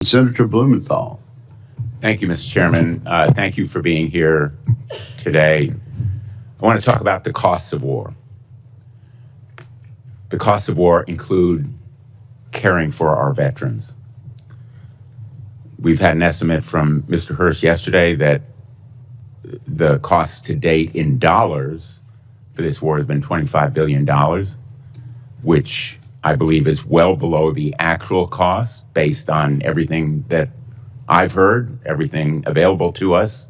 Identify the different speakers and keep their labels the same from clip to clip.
Speaker 1: Senator Blumenthal.
Speaker 2: Thank you, Mr. Chairman. Thank you for being here today. I want to talk about the costs of war. The costs of war include caring for our veterans. We've had an estimate from Mr. Hirsch yesterday that the cost to date in dollars for this war has been $25 billion, which I believe is well below the actual cost based on everything that I've heard, everything available to us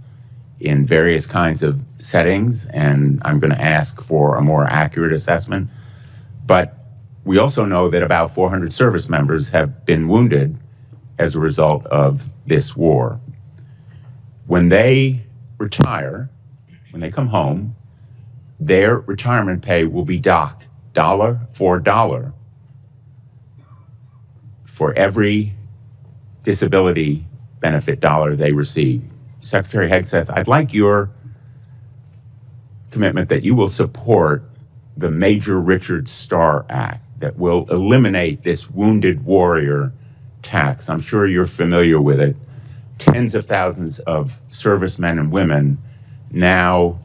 Speaker 2: in various kinds of settings, and I'm going to ask for a more accurate assessment. But we also know that about 400 service members have been wounded as a result of this war. When they retire, when they come home, their retirement pay will be docked dollar for dollar for every disability benefit dollar they receive. Secretary Hegseth, I'd like your commitment that you will support the Major Richard Starr Act that will eliminate this wounded warrior tax. I'm sure you're familiar with it. Tens of thousands of servicemen and women now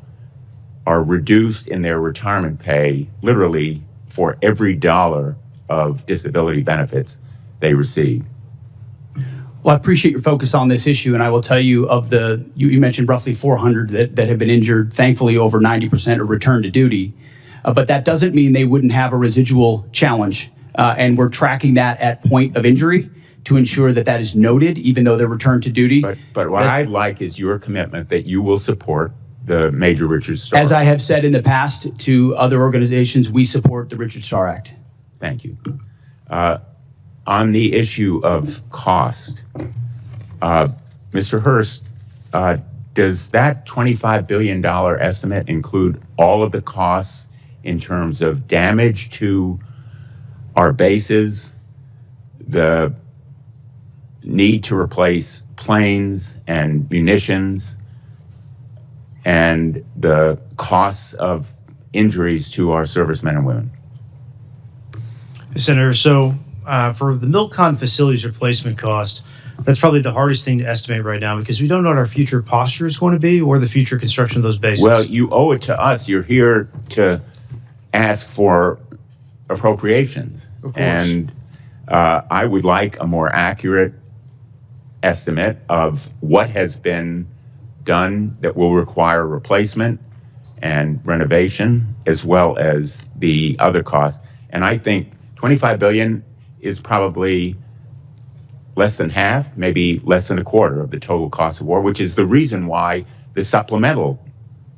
Speaker 2: are reduced in their retirement pay, literally for every dollar of disability benefits they receive.
Speaker 3: Well, I appreciate your focus on this issue, and I will tell you you mentioned roughly 400 that have been injured. Thankfully, over 90% are returned to duty. But that doesn't mean they wouldn't have a residual challenge. And we're tracking that at point of injury to ensure that that is noted, even though they're returned to duty.
Speaker 2: But what I'd like is your commitment that you will support the Major Richard Starr.
Speaker 3: As I have said in the past to other organizations, we support the Richard Starr Act.
Speaker 2: Thank you. On the issue of cost, Mr. Hurst, does that $25 billion estimate include all of the costs in terms of damage to our bases, the need to replace planes and munitions, and the costs of injuries to our servicemen and women?
Speaker 4: Senator, so for the Milcon facilities replacement cost, that's probably the hardest thing to estimate right now because we don't know what our future posture is going to be or the future construction of those bases.
Speaker 2: Well, you owe it to us. You're here to ask for appropriations.
Speaker 4: Of course.
Speaker 2: And I would like a more accurate estimate of what has been done that will require replacement and renovation, as well as the other costs. And I think $25 billion is probably less than half, maybe less than a quarter of the total cost of war, which is the reason why the supplemental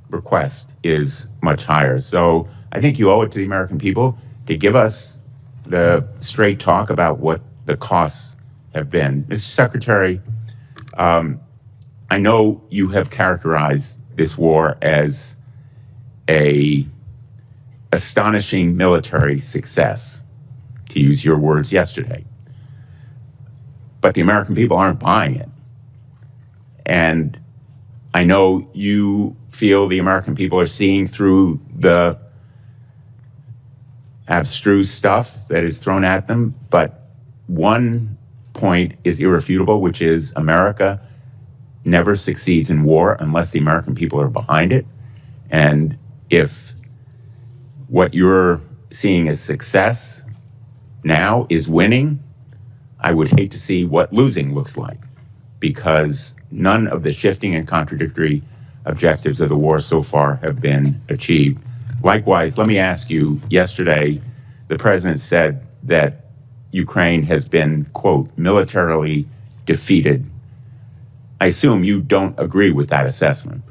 Speaker 2: request is much higher. So I think you owe it to the American people to give us the straight talk about what the costs have been. Mr. Secretary, I know you have characterized this war as an astonishing military success, to use your words yesterday. But the American people aren't buying it. And I know you feel the American people are seeing through the abstruse stuff that is thrown at them, but one point is irrefutable, which is America never succeeds in war unless the American people are behind it. And if what you're seeing as success now is winning, I would hate to see what losing looks like, because none of the shifting and contradictory objectives of the war so far have been achieved. Likewise, let me ask you, yesterday, the president said that Ukraine has been, quote, militarily defeated. I assume you don't agree with that assessment.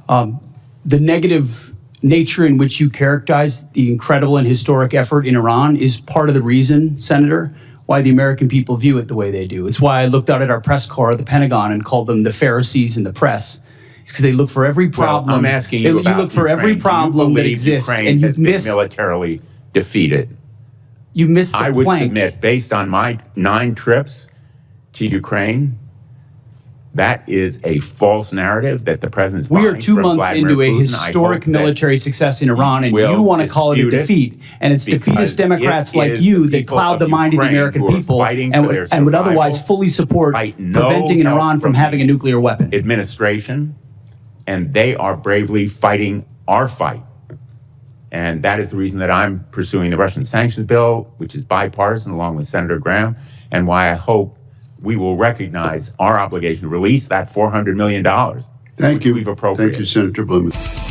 Speaker 3: The negative nature in which you characterize the incredible and historic effort in Iran is part of the reason, Senator, why the American people view it the way they do. It's why I looked out at our press corps at the Pentagon and called them the Pharisees in the press. It's because they look for every problem.
Speaker 2: Well, I'm asking you about
Speaker 3: you look for
Speaker 2: Ukraine.
Speaker 3: every problem that exists,
Speaker 2: Ukraine
Speaker 3: and you
Speaker 2: has
Speaker 3: miss
Speaker 2: been militarily defeated.
Speaker 3: You missed the
Speaker 2: I would
Speaker 3: plank.
Speaker 2: submit, based on my 9 trips to Ukraine, That is a false narrative that the president's
Speaker 3: We are
Speaker 2: buying
Speaker 3: 2
Speaker 2: from
Speaker 3: months
Speaker 2: Vladimir
Speaker 3: into a
Speaker 2: Putin. I
Speaker 3: historic
Speaker 2: hope that
Speaker 3: military success in Iran, and
Speaker 2: will
Speaker 3: you want to call it a
Speaker 2: dispute it
Speaker 3: defeat. And it's
Speaker 2: because
Speaker 3: defeatist Democrats
Speaker 2: it
Speaker 3: like
Speaker 2: is
Speaker 3: you
Speaker 2: the
Speaker 3: that
Speaker 2: people
Speaker 3: cloud the
Speaker 2: of
Speaker 3: mind of the
Speaker 2: Ukraine
Speaker 3: American
Speaker 2: who are
Speaker 3: people
Speaker 2: fighting
Speaker 3: and
Speaker 2: for
Speaker 3: would,
Speaker 2: their
Speaker 3: and would otherwise
Speaker 2: survival,
Speaker 3: fully support
Speaker 2: fight no
Speaker 3: preventing
Speaker 2: help
Speaker 3: Iran from having a nuclear weapon.
Speaker 2: administration, and they are bravely fighting our fight. And that is the reason that I'm pursuing the Russian sanctions bill, which is bipartisan, along with Senator Graham, and why I hope we will recognize our obligation to release that $400 million.
Speaker 1: Thank you.
Speaker 2: We've appropriated.
Speaker 1: Thank you, Senator Blumenthal.